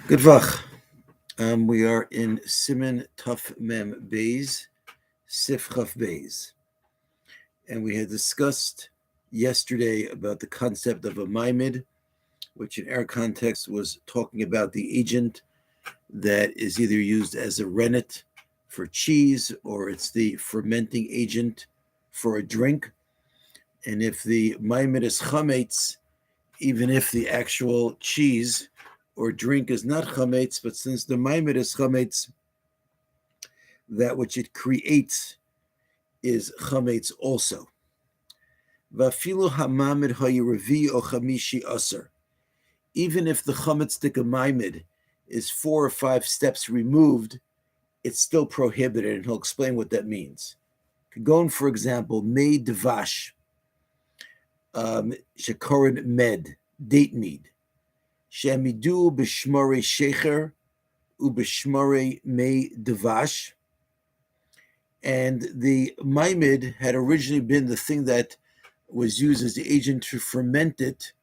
Good vach. We are in Siman Tuf Mem Beis, Sif Chaf Beis. And we had discussed yesterday about the concept of a maimid, which in our context was talking about the agent that is either used as a rennet for cheese or it's the fermenting agent for a drink. And if the maimid is chametz, even if the actual cheese or drink is not chametz, but since the maimid is chametz, that which it creates is chametz also. Vafilu hamamid hayiravi o chamishi aser. Even if the chametz maimid is 4 or 5 steps removed, it's still prohibited, and he'll explain what that means. Going, for example, mei devash, shekorin med, date mead, shemidu b'shmare shecher ub'shmare mei devash. And the maimid had originally been the thing that was used as the agent to ferment it,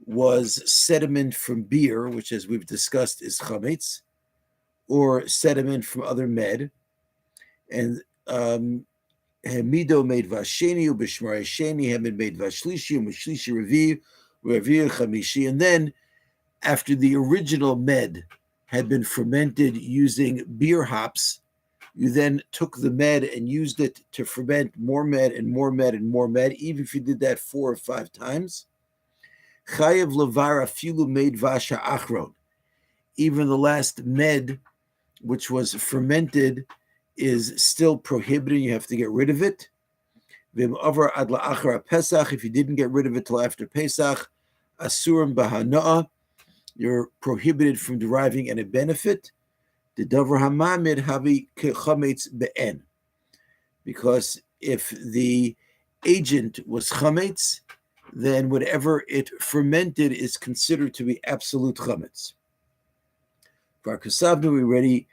was sediment from beer, which, as we've discussed, is chametz, or sediment from other med. And Hemido made vasheni, ubishmar sheni, Hemid made vashlishi, umishlishi revi chamishi. And then, after the original med had been fermented using beer hops, you then took the med and used it to ferment more med and more med and more med, even if you did that 4 or 5 times. Chayev levara filu made vasha achron. Even the last med, which was fermented, is still prohibited. You have to get rid of it. Vim avar ad la'achar Pesach. If you didn't get rid of it till after Pesach, asurim bahana'a. You're prohibited from deriving any benefit. The davar hamamid havi chametz be'en. Because if the agent was chametz, then whatever it fermented is considered to be absolute chametz. Bar Kasavnu, we already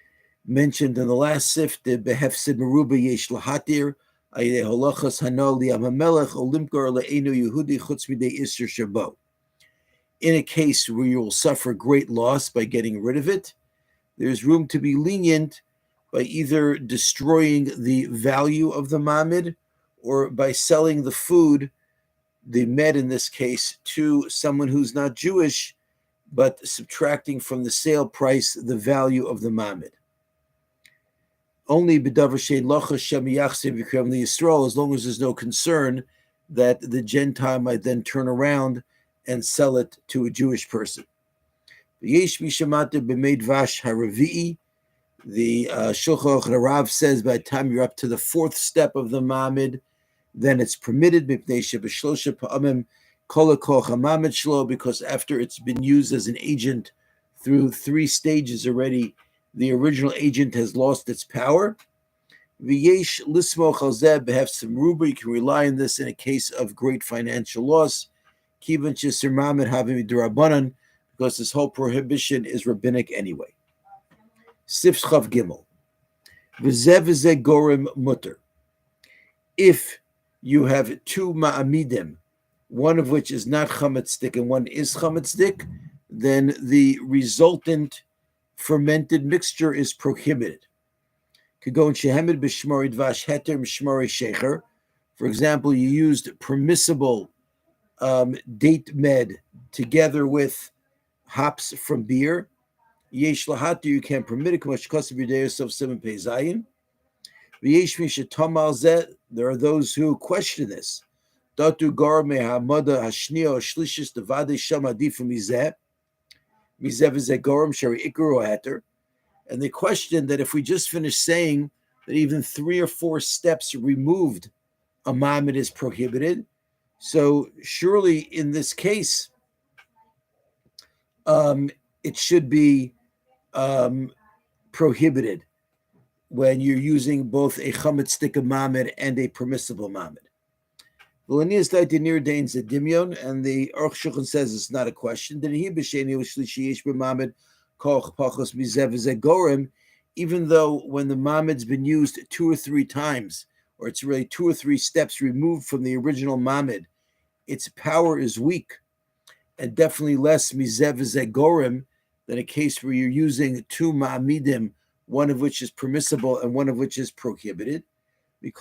mentioned in the last sif, the behefsid meruba yesh lahatir, ayde holachas hano li'amamelech olimkar le'enu Yehudi chutz midei isser shabo. In a case where you will suffer great loss by getting rid of it, there's room to be lenient by either destroying the value of the mamid or by selling the food, the med in this case, to someone who's not Jewish, but subtracting from the sale price the value of the mamid. Only b'davar shein locha shem yachsev yikram liyisrael, as long as there's no concern that the Gentile might then turn around and sell it to a Jewish person. V'yesh mishamata b'meid vash haravi'i. The Shulchan Aruch Rav says by the time you're up to the 4th step of the mamid, then it's permitted because after it's been used as an agent through 3 stages already, the original agent has lost its power. V'yesh lismoch al zeh behefsim ruba. You can rely on this in a case of great financial loss. Kivan sheser mamid havim d'Rabbanan, because this whole prohibition is rabbinic anyway. Sif Chav Gimel. V'zeh v'zeh gorim mutter. If you have 2 ma'amidim, one of which is not chametzik and one is chametzik, then the resultant fermented mixture is prohibited. Kagon shehemed b'shmari dvash heter m'shmari shecher. For example, you used permissible date med together with hops from beer. Yesh lahatir, you can't permit it. K'mash kosav yudei yourself 7 pei zayin. V'yesh mishatam al zeh. There are those who question this. Datu gar mehamada hashniya shlishis devade sham adifu mizeh v'zeh gorim shari ikru hater. And they question that if we just finish saying that even 3 or 4 steps removed, a mamid is prohibited. So surely in this case, it should be prohibited when you're using both a chametzik mamid and a permissible mamid. And the Arukh HaShulchan says it's not a question. Even though when the mamid's been used 2 or 3 times, or it's really 2 or 3 steps removed from the original mamid, its power is weak, and definitely less mizev gorim than a case where you're using two ma'amidim, one of which is permissible and one of which is prohibited. But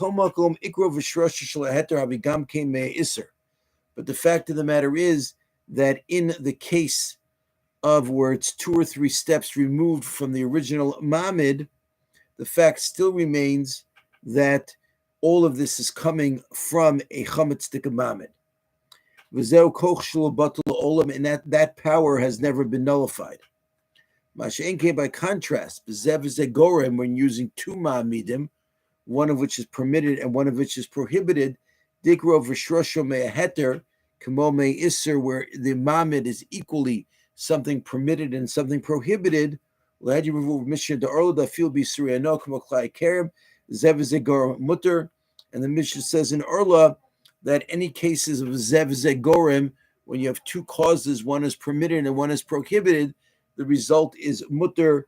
the fact of the matter is that in the case of where it's 2 or 3 steps removed from the original ma'amid, the fact still remains that all of this is coming from a chametz tika ma'amid. And that power has never been nullified. By contrast, when using two ma'amidim, one of which is permitted and one of which is prohibited, dikro v'shrosho me'aheter, kamo me'isser, where the ma'amid is equally something permitted and something prohibited. And the Mishnah says in Orla that any cases of zev zegorim, when you have two causes, one is permitted and one is prohibited, the result is mutter,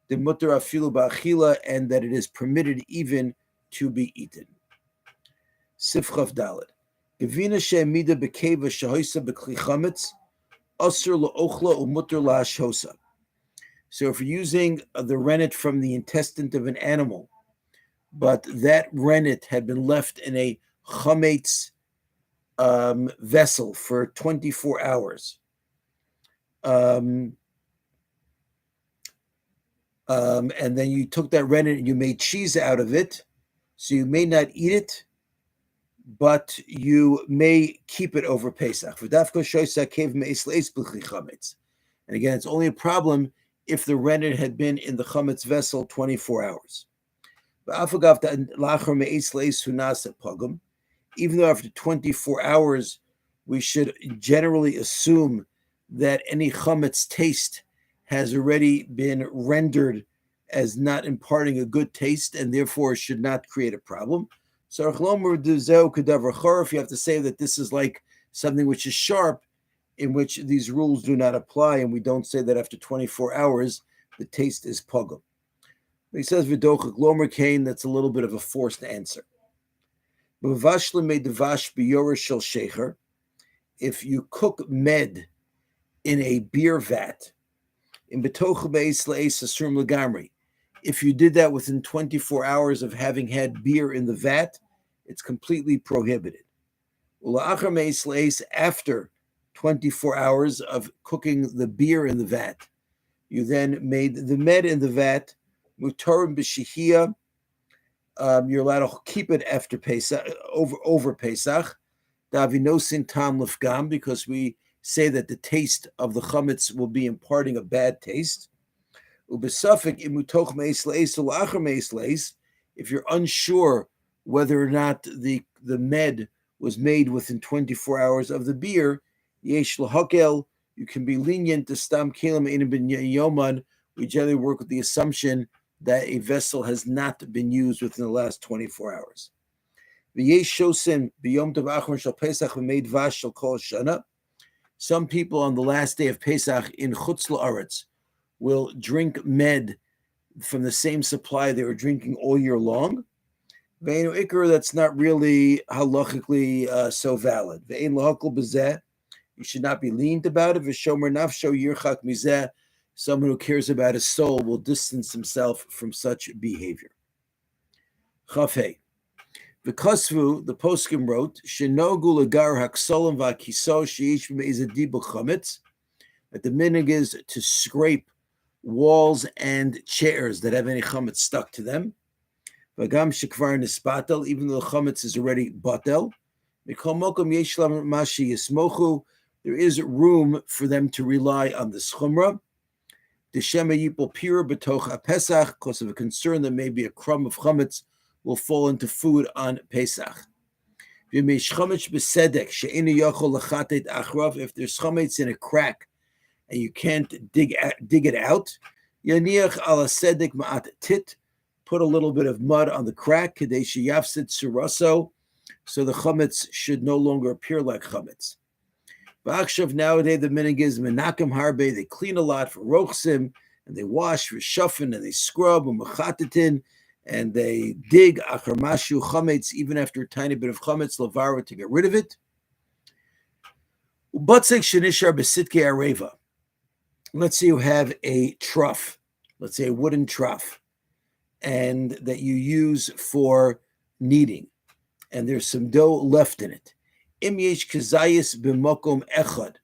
the mutter afilu ba'achila, and that it is permitted even to be eaten. Sifchav Dalet. Gevina she'emida bekeva shehoisa bekli chametz, asur la'ochla u'mutter la'ashosa. So if you're using the rennet from the intestine of an animal, but that rennet had been left in a chametz vessel for 24 hours, and then you took that rennet and you made cheese out of it, so you may not eat it, but you may keep it over Pesach. And again, it's only a problem if the rennet had been in the chametz vessel 24 hours. Even though after 24 hours, we should generally assume that any chametz taste has already been rendered as not imparting a good taste and therefore should not create a problem. So if you have to say that this is like something which is sharp, in which these rules do not apply, and we don't say that after 24 hours, the taste is pogum. He says, V'dochak lomer kain, that's a little bit of a forced answer. If you cook med in a beer vat, if you did that within 24 hours of having had beer in the vat, it's completely prohibited. After 24 hours of cooking the beer in the vat, you then made the med in the vat, mutar b'shehiyah. You're allowed to keep it after Pesach, over Pesach, davinosin tam lefgam, because we say that the taste of the chametz will be imparting a bad taste. Ubesafik imutoch meis leis or la'achar meis leis, if you're unsure whether or not the med was made within 24 hours of the beer, yesh lahakel, you can be lenient to stam kelim ein ben yoman. We generally work with the assumption that a vessel has not been used within the last 24 hours. Some people on the last day of Pesach in Chutz La'aretz will drink med from the same supply they were drinking all year long. That's not really halachically so valid. You should not be lenient about it. Someone who cares about his soul will distance himself from such behavior. Chafei. The Kosvu, the poskim wrote, Shenogu lagar haksolim v'akiso sheish b'meizadibu chametz, that the minhag is to scrape walls and chairs that have any chametz stuck to them. V'gam shekvar nispatel, even though the chametz is already batel. Mikol mokom yesh lam mashi yismochu, there is room for them to rely on the schumrah. D'shema yipol pira b'toch ha-pesach, because of a concern that maybe a crumb of chametz will fall into food on Pesach. If there's chametz in a crack and you can't dig it out, put a little bit of mud on the crack, so the chametz should no longer appear like chametz. Nowadays the minhag is menakim harbe, they clean a lot for rochsim, and they wash for shufin, and they scrub and machatitin, and they dig achar mashu chametz, even after a tiny bit of chametz lavara to get rid of it. Ubatzek shenishar besitkei areva. let's say you have a trough, let's say a wooden trough, and that you use for kneading, and there's some dough left in it. Im yesh kazayis b'makom echad.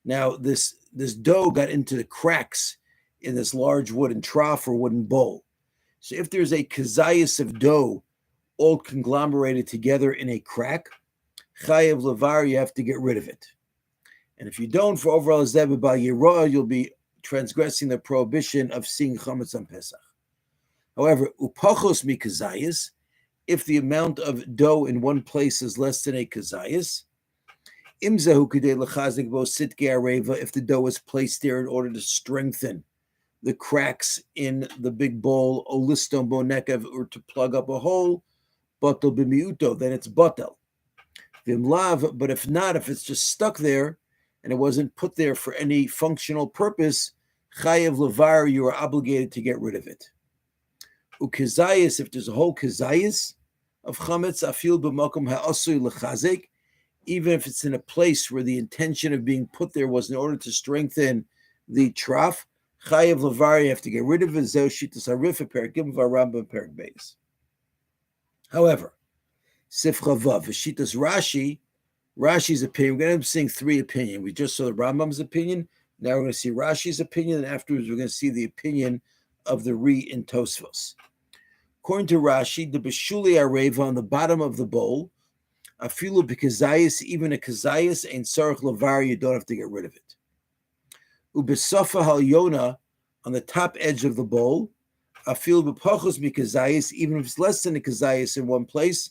Now, this dough got into the cracks in this large wooden trough or wooden bowl. So if there's a kazayis of dough all conglomerated together in a crack, chayev levar, you have to get rid of it. And if you don't, for overall zeb b'al yirah, you'll be transgressing the prohibition of seeing chametz on Pesach. However, upachos mikazayis, if the amount of dough in one place is less than a kazayis, imzahu kidei lechazik bo sitke areva, if the dough is placed there in order to strengthen the cracks in the big bowl, oliston bo nekev, or to plug up a hole, batel b'miuto, then it's batel. Vimlav, but if not, if it's just stuck there and it wasn't put there for any functional purpose, chayev levar, you are obligated to get rid of it. Ukazayis, if there's a whole kazayis of chametz, afil b'makom ha'asui lechazik, even if it's in a place where the intention of being put there was in order to strengthen the trough, chayev levar, you have to get rid of it. Zeh shitas harif perak gimel v'Rambam perak beis. However, Sifcha Vav, Shitas Rashi's opinion. We're going to end up seeing three opinions. We just saw the Rambam's opinion. Now we're going to see Rashi's opinion, and afterwards we're going to see the opinion of the Ri in Tosfos. According to Rashi, the Beshuli Areva on the bottom of the bowl, Afilu b'kazayis, even a kazayis, ain't sarach levar, you don't have to get rid of it. Ubesofa halyona, on the top edge of the bowl, Afilu b'pachos mikazayis, even if it's less than a kazayis in one place,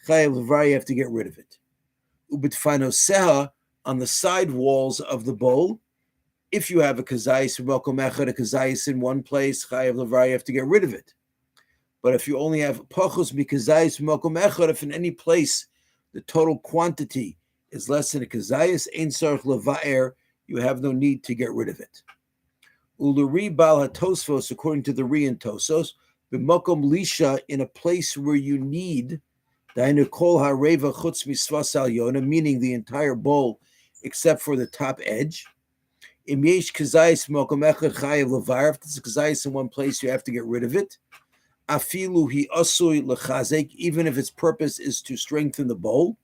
chayev levar, you have to get rid of it. Ubitfanoseha, on the side walls of the bowl, if you have a kazayis v'makom echad, a kazayis in one place, chayev levar, you have to get rid of it. But if you only have pachos mikazayis v'makom echad, if in any place the total quantity is less than a kazayis, ein sarach levaer, you have no need to get rid of it. Uluri bal hatosfos, according to the Ri and Tosos, b'makom lisha, in a place where you need dainu kol hareva chutz misvas alyona, meaning the entire bowl except for the top edge. Im yesh kazayis v'makom echad chayev levaer, if there's a kazayis in one place, you have to get rid of it. Afilu hi asui lechazek, even if its purpose is to strengthen the bowl.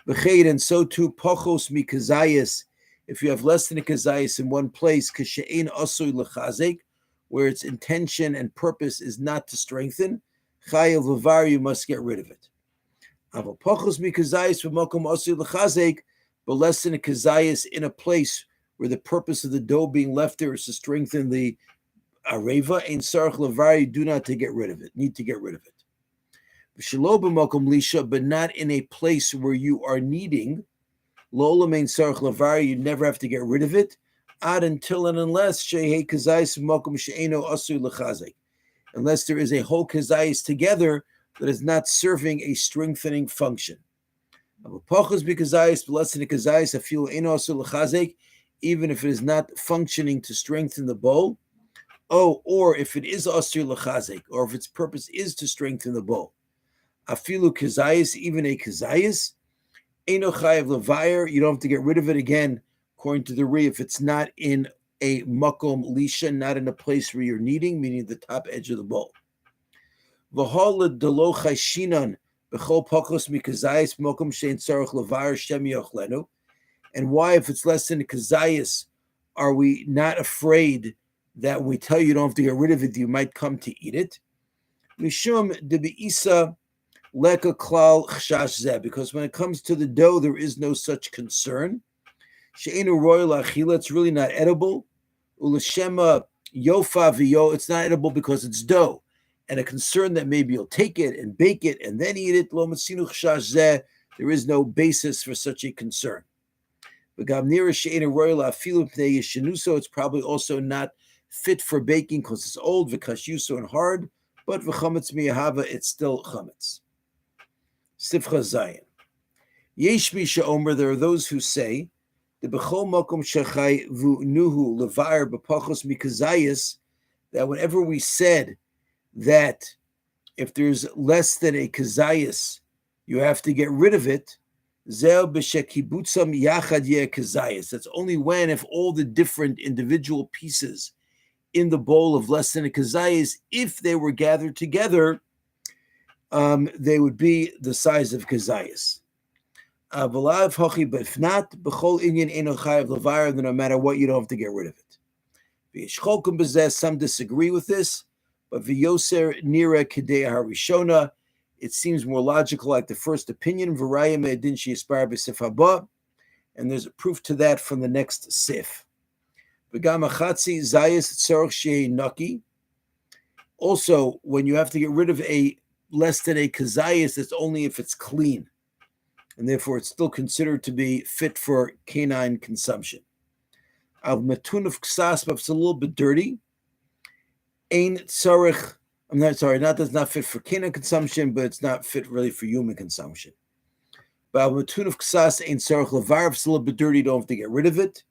V'cheid, and so too pachos mikazayis, if you have less than a kazayis in one place, kashe'ein asui lechazek, where its intention and purpose is not to strengthen, chayev levar, you must get rid of it. Aval pachos mikazayis v'makom asui lechazek, but less than a kazayis in a place where the purpose of the dough being left there is to strengthen the areva, ein sarach levar, you do not to get rid of it, need to get rid of it. V'shelo b'makom lisha, but not in a place where you are needing, lo ein sarach levar, you never have to get rid of it, ad until and unless shehei kazayis b'makom she'eno asui lechazek, unless there is a whole kazayis together that is not serving a strengthening function. Pachos b'kazayis, less than a kazayis, afil eno asui lechazek, even if it is not functioning to strengthen the bowl. Oh, or if it is asur lechazek, or if its purpose is to strengthen the bowl. Afilu kazayis, even a kazayis, eino chayev levayer, you don't have to get rid of it again, according to the Ri, if it's not in a makom lisha, not in a place where you're kneading, meaning the top edge of the bowl. V'hol delo chayshinan b'chol pachos mikazayis makom shein tzarich levayer shem yochlenu. And why, if it's less than a kazayis, are we not afraid that when we tell you don't have to get rid of it, you might come to eat it? Mishum de beisa leka klal chshash zeh, because when it comes to the dough, there is no such concern. She'enu royal achila, it's really not edible. Ulashema yofa v'yo, it's not edible because it's dough. And a concern that maybe you'll take it and bake it and then eat it, lo matzinu chshash zeh, there is no basis for such a concern. V'gam she'enu royal afilu pnei yeshenuso, it's probably also not fit for baking because it's old, v'kashyuso, and hard, but v'chametz miyahava, it's still chametz. Sifcha Zayin. Yesh mi she'omer, there are those who say, the b'chol makom shechai v'nuhu levar b'pachos mikazayis, that whenever we said that if there's less than a kazayis, you have to get rid of it, Zeo b'shekibutzam yachad yeh kazayis. That's only when, if all the different individual pieces in the bowl of less than a kazayis, if they were gathered together, they would be the size of kazayis. But if not, b'chol inyan eno chayav levar, then no matter what, you don't have to get rid of it. V'yishcholkum b'zeh, some disagree with this, but v'yoser nira kedei harishona, it seems more logical, like the first opinion. V'raya me'edin sheyispar b'sif haba, and there's a proof to that from the next sif. V'gam achatzi zayis tzorach shei naki. Also, when you have to get rid of a less than a kazayis, it's only if it's clean, and therefore it's still considered to be fit for canine consumption. Al matun of ksas, but it's a little bit dirty. Ein tzorich. I'm not sorry, that's not fit for canine consumption, but it's not fit really for human consumption. But al matun of ksas ein tzorich levar. If it's a little bit dirty, you don't have to get rid of it.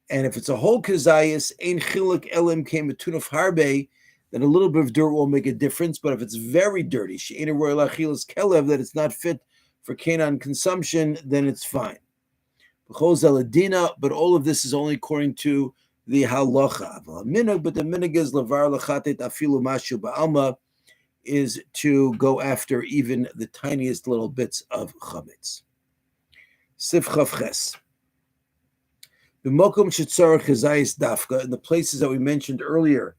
And if it's a whole kazayis, ein chiluk elim came matun of harbe, then a little bit of dirt won't make a difference. But if it's very dirty, she'ein royal achilas kelev, that it's not fit for canine consumption, then it's fine. But all of this is only according to the halacha. But the minhag is levar lachatet afilu mashu ba'alma, is to go after even the tiniest little bits of chametz. Sif chavches. B'mokom shetzarach kazayis dafka, in the places that we mentioned earlier,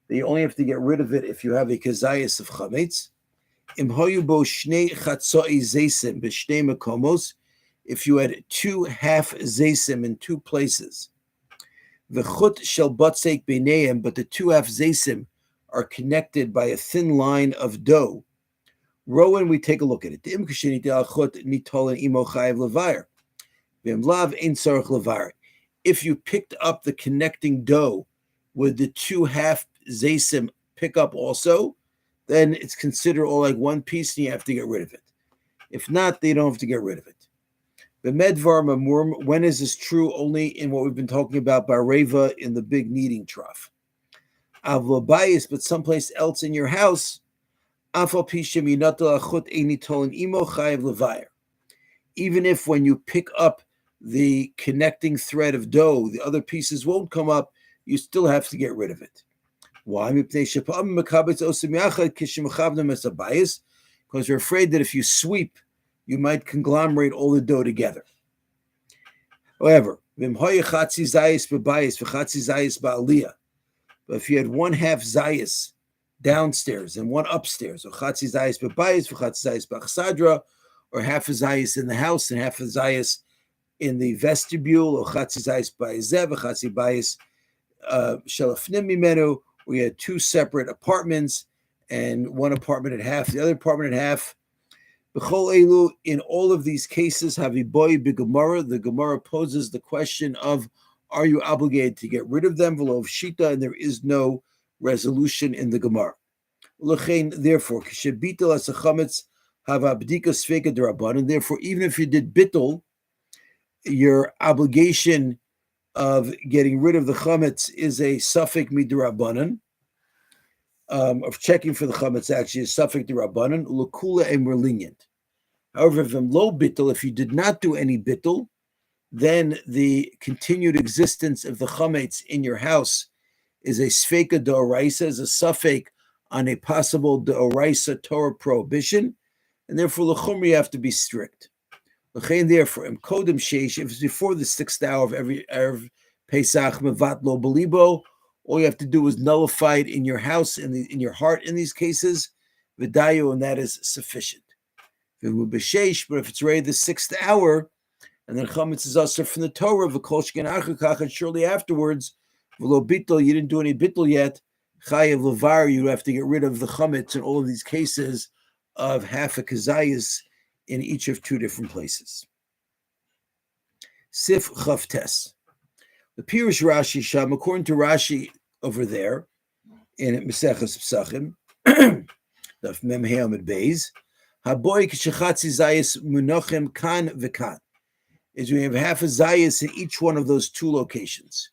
that you only have to get rid of it if you have a kazayis of chametz. Im hoyu bo shnei chatzoi zeisim b'shnei makomos, if you had 2 half zeisim in 2 places. The chut shel batzek beineim, but the 2 half zeisim are connected by a thin line of dough. Rowan, we take a look at it. If you picked up the connecting dough, would the 2 half zeisim pick up also? Then it's considered all like one piece and you have to get rid of it. If not, they don't have to get rid of it. The medvar mamurm, when is this true? Only in what we've been talking about by Reva in the big kneading trough. Avlabayis, but someplace else in your house, even if when you pick up the connecting thread of dough, the other pieces won't come up, you still have to get rid of it. Why? Because you're afraid that if you sweep, you might conglomerate all the dough together. However, but if you had 1 half zayis downstairs and 1 upstairs, or chatzi zayis b'bayis, chatzi zayis b'achsadra, or half a zayis in the house and half a zayis in the vestibule, or chatzi zayis b'ayzev, chatzi bayis shelafnim mimenu, we had 2 separate apartments, and 1 apartment at half, the other apartment at half. In all of these cases, the Gemara poses the question of, are you obligated to get rid of them? And there is no resolution in the Gemara. Therefore, and therefore, even if you did bittul, your obligation of getting rid of the chametz is a suffix midrabanan. Of checking for the chametz actually is suffix derabanan, l'kula, and we're lenient. However, if low bittul, if you did not do any bittul, then the continued existence of the chametz in your house is a sfeika d'oraisa, is a suffix on a possible d'oraisa Torah prohibition, and therefore l'chumra you have to be strict. Therefore, im kodem sheish, if it's before the 6th hour of every Erev Pesach mevat lo belibo, all you have to do is nullify it in your house, in your heart in these cases, v'dayu, and that is sufficient. But if it's already the 6th hour, and then chametz is usher from the Torah, v'kolshken achakach, and shortly afterwards, v'lo bittul, you didn't do any bittul yet, chayav levar, you have to get rid of the chametz in all of these cases of half a kazayas in each of 2 different places. Sif chavtes. The Pirush Rashi Sham, according to Rashi over there in Meseches Pesachim, Daf Mem He Amud Beis, Haboy K'Shechatzi Zayis Munochem Kan V'Kan, is we have half a Zayis in each one of those 2 locations.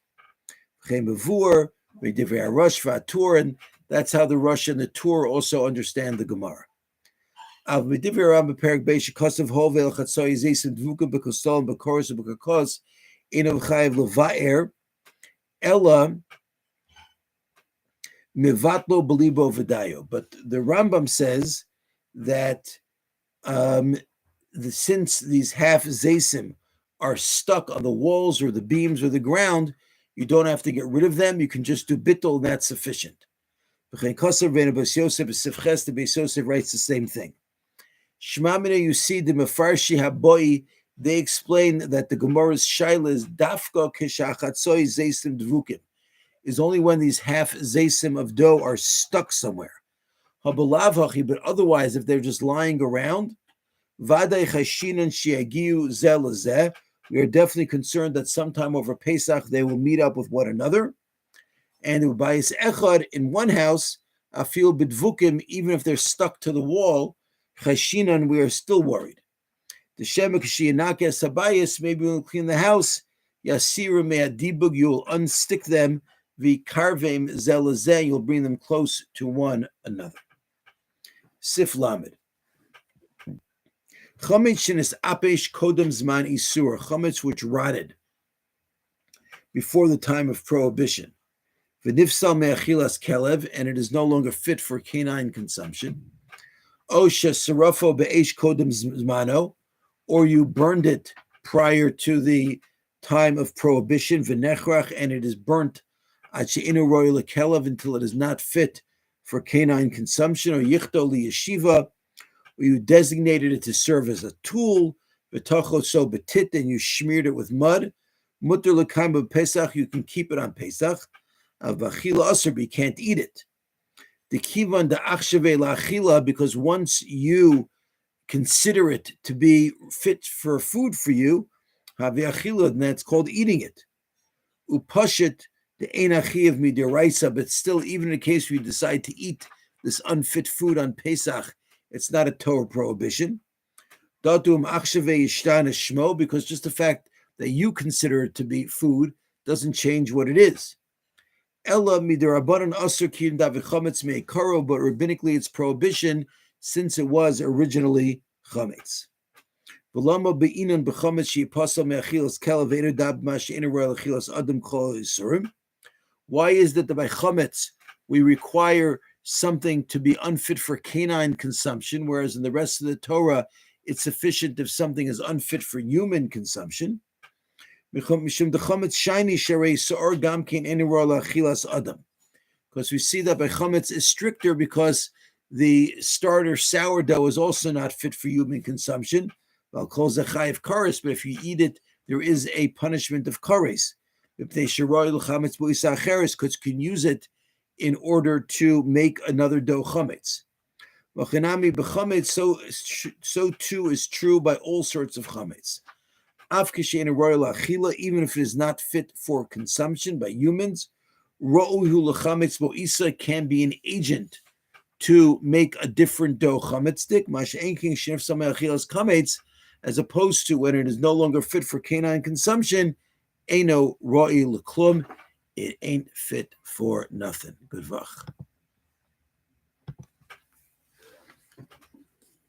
Chem Bevur, V'Divrei HaRosh V'Atur, and that's how the Rosh and the Tur also understand the Gemara. Av Medivir Ram Perik Beish Kosav Hovel Chatsoy Zaysim Dvukim Bekostol Bekoros Bekakos Inav Chayev Levaer Ella Mivatlo Belibo Vidayo. But the Rambam says that since these half zaysim are stuck on the walls or the beams or the ground, you don't have to get rid of them. You can just do bittul, and that's sufficient. The Beis Yosef writes the same thing. Shmamina, you see the Mefarshi Haboi, they explain that the Gemara's shaila is dafka kishachatzoy zaysim dvukim, is only when these half zaysim of dough are stuck somewhere. Habalavachi, but otherwise, if they're just lying around, vaday chashinan shiagiu zelazeh, we are definitely concerned that sometime over Pesach they will meet up with one another. And ubayis echad, in one house, afil bidvukim, even if they're stuck to the wall, chashinan, we are still worried. The shemek shiyanake sabayis, maybe we'll clean the house. Yasiru me'adibug, you'll unstick them. V'karvem zelazeh, you'll bring them close to one another. Sif lamed. Chametz shenis apesh kodem zman isur, chametz which rotted before the time of prohibition. V'nifsal me'achilas kelev, and it is no longer fit for canine consumption. O shesarafo be'esh kodem zmano, or you burned it prior to the time of prohibition. V'nechrach, and it is burnt ad she'inu roy lekelev, until it is not fit for canine consumption. Or yichto liyeshiva, you designated it to serve as a tool, so betit, and you smeared it with mud. Mutter l'kaim Pesach, you can keep it on Pesach. Avachila aser, you can't eat it. The kivan da achshave la'achila, because once you consider it to be fit for food for you, haviachila, and that's called eating it. Upashit the ein achiv midiraisa, but still, even in the case where you decide to eat this unfit food on Pesach, it's not a Torah prohibition. Because just the fact that you consider it to be food doesn't change what it is. But rabbinically it's prohibition since it was originally chametz. Why is that by chametz we require something to be unfit for canine consumption, whereas in the rest of the Torah, it's sufficient if something is unfit for human consumption? Because we see that by chametz is stricter because the starter sourdough is also not fit for human consumption. But if you eat it, there is a punishment of kares. Because you can use it in order to make another dough chametz. So too is true by all sorts of chametz. Even if it is not fit for consumption by humans, can be an agent to make a different dough chametzdik, as opposed to when it is no longer fit for canine consumption, it ain't fit for nothing. Good vach.